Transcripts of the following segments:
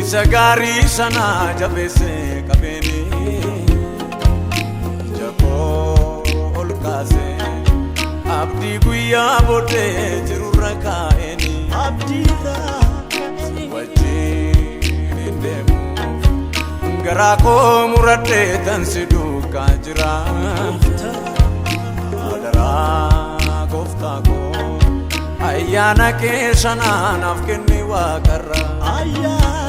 Sagari sana jabese kabeni jako olkaze abdi guya bote jirura kaeni abdi da wajin demu garako murate tansidu kajra adara gofta ko ayana ke sana nafkeni wakara ayana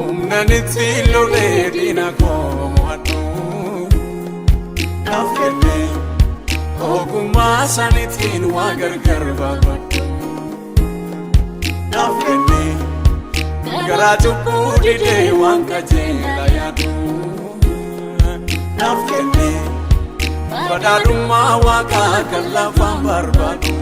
Umnanitsi lole dina komo atu Nafkene Oguma sanitin wagar garbabatu Nafkene Garaju pudide wanka jela yadu Nafkene Badaduma waka kalafam barbadu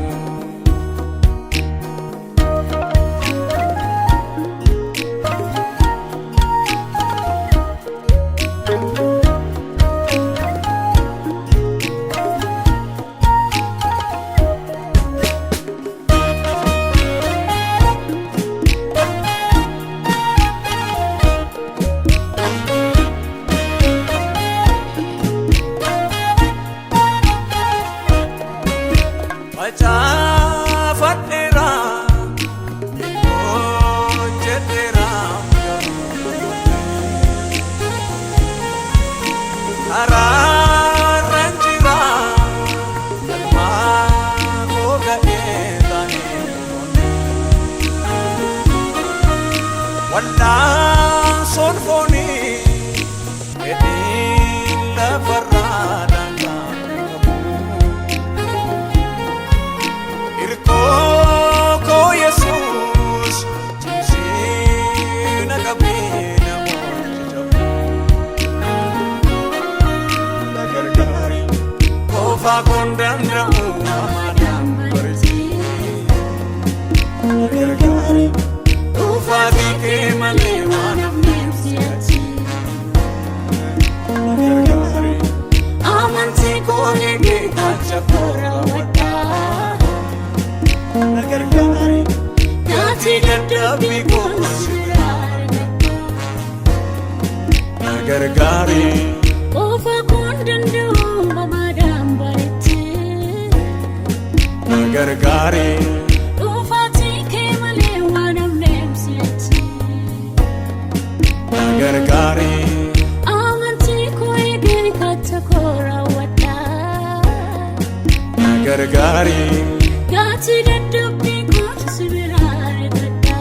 Wanda sonfoni edilla farada irko ko Jesus jisina kabina monjabu lagargari kofa kondandra amadam barisi lagargari Ufadi ke male wanam nemsiati Lagargari Amanti ko hege kacha pora wata Lagargari Gati gadabi ko sirare Lagargari Ufa kondandu mamadam bariti Lagargari Lagargari Amanti ko ege katakora wata Lagargari Gati dadubbi ko sibirare gada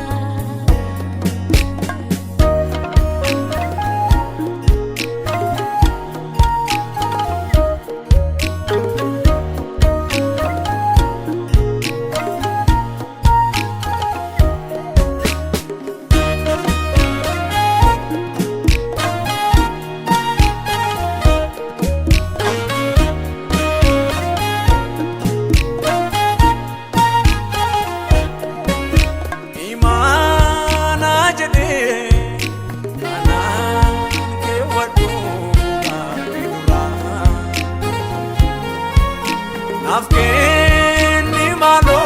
Nafkeni malo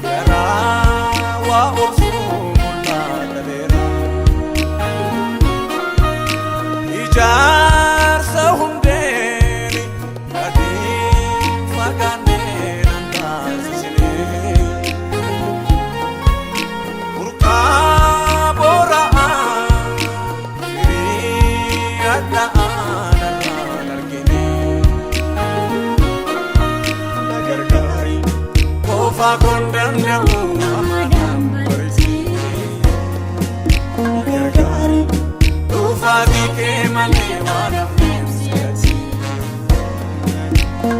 Yara wa osumula tadera Ijar sahundeni Kadi fagane nanda sisine Urka boraan Kiri adaan nargini Kofa kondanda amadam barisi Lagargari Ufadi ke male wanam nemsiati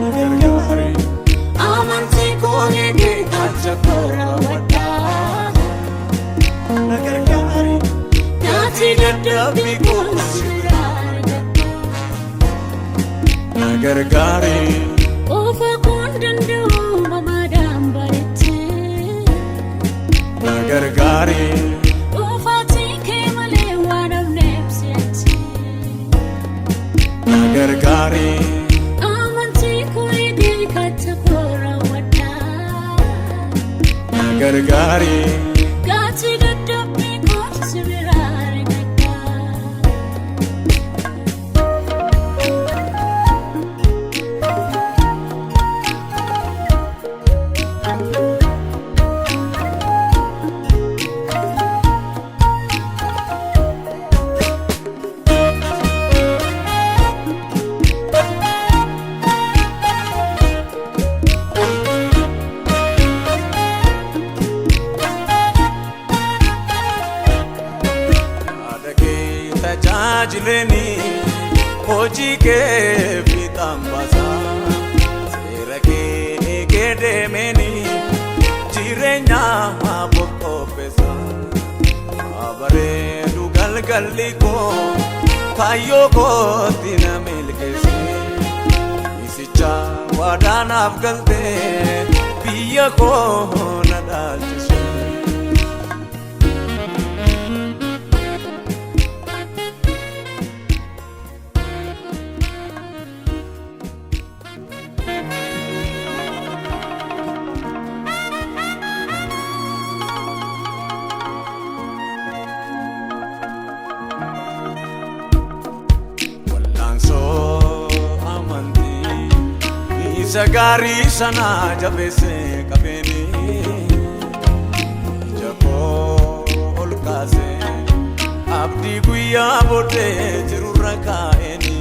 Lagargari Amanti ko hege kacha pora wata Lagargari Gati dadhabbii koo si biraa nagargaari Ofa kun danda'u mamaadhaan bareeche nagargaari Ufaatiin kee malee waan hafneef si'achi nagargaari Amantii koo eegee katta koo raawwadhaa nagargaari Gaatii dadhabbii koo si biraa argadhaa tajaajileni hojii kee fiixaan baasaa seera kee eegee deemeni jireenya boqqopheessa bareedu galgalli koo kaayyoo kootti na milkeesse isicha waadaanaaf galtee biyya koo na dhaalchise isa gaarii sana jabeessee qabeeni ija koo ol kaasee abdii guyyaa booddee jirurra kaa'eeni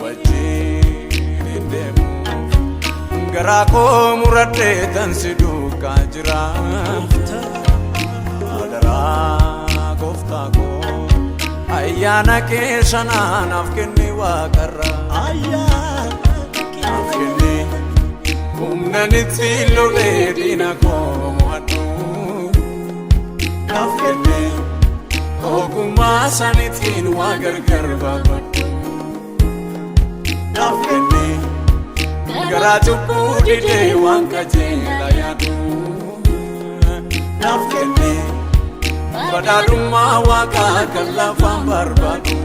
wajjin hin deemuuf garaa koo muradhee tan si duukaa jira adaraa gooftaa koo ayyaana kee sanaanaaf kenni waaqarra humnanitti lolee diina koo mo'adhu naaf kenne ogummaa sanittiin waa gargar baafadhu naaf kenne garaa cubbuu didee waan qajeelaa yaadu naaf kenne badhaadhummaa waaqaa kan lafaan barbaadu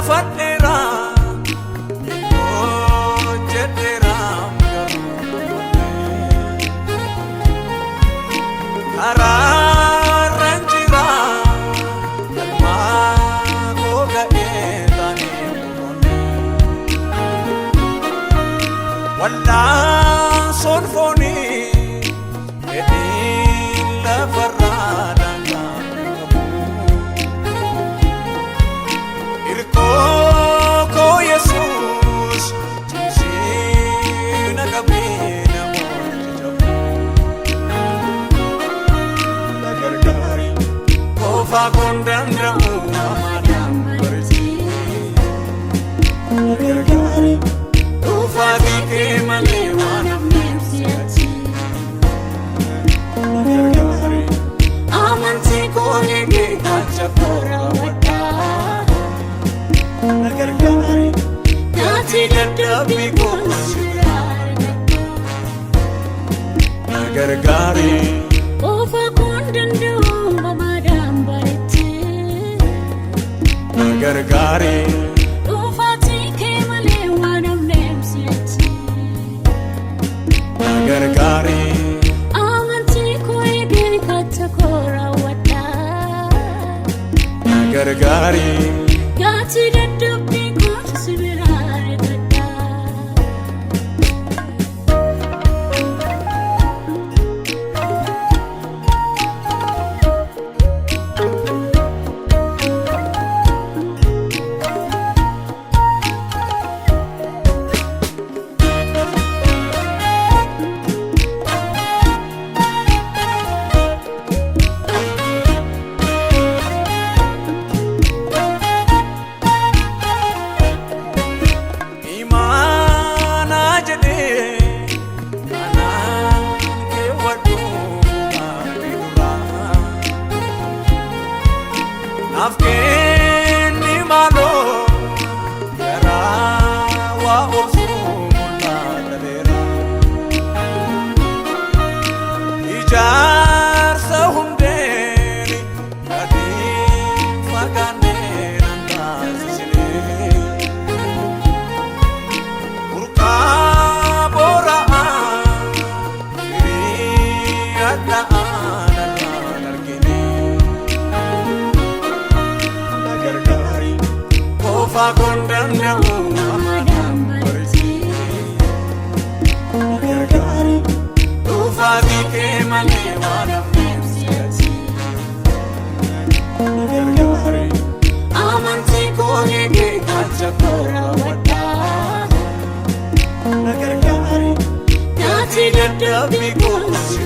Fadera, oh jedera, araranjira, kalma goga etani walla sonfoni edilla farada. Ofa kun danda'u mamaadhaan bareeche nagargaari ufaatii kee malee waan hafneef si'achi nagargaari amantii koo eegee kacha koo raawwadhaa nagargaari gaatii dadhabbii koo si biraa nagargaari Ofa kun danda'u mamaadhaan bareeche nagargaari Ufaatiin kee malee waan hafneef si'achi nagargaari Amantii koo eegee katta koo raawwadhaa nagargaari Gaatii dadhabbii koo si biraa argadhaa mukkeenni maaloo garaa waa obsuu mul'ataneera. Ijaarsa hundeeni gadi fagaannee nan taasisne burqaa boora'aa firii addaa'aan irraan argine. Na gargaari qofaa koon danda'u amanaan barsiise. Na gargaari dhufaatii kee malee waan namneef si'achi. Na gargaari amantii koo eegee galcha koo raawwadhaa. Na gargaari nyaati dadhabbii koo si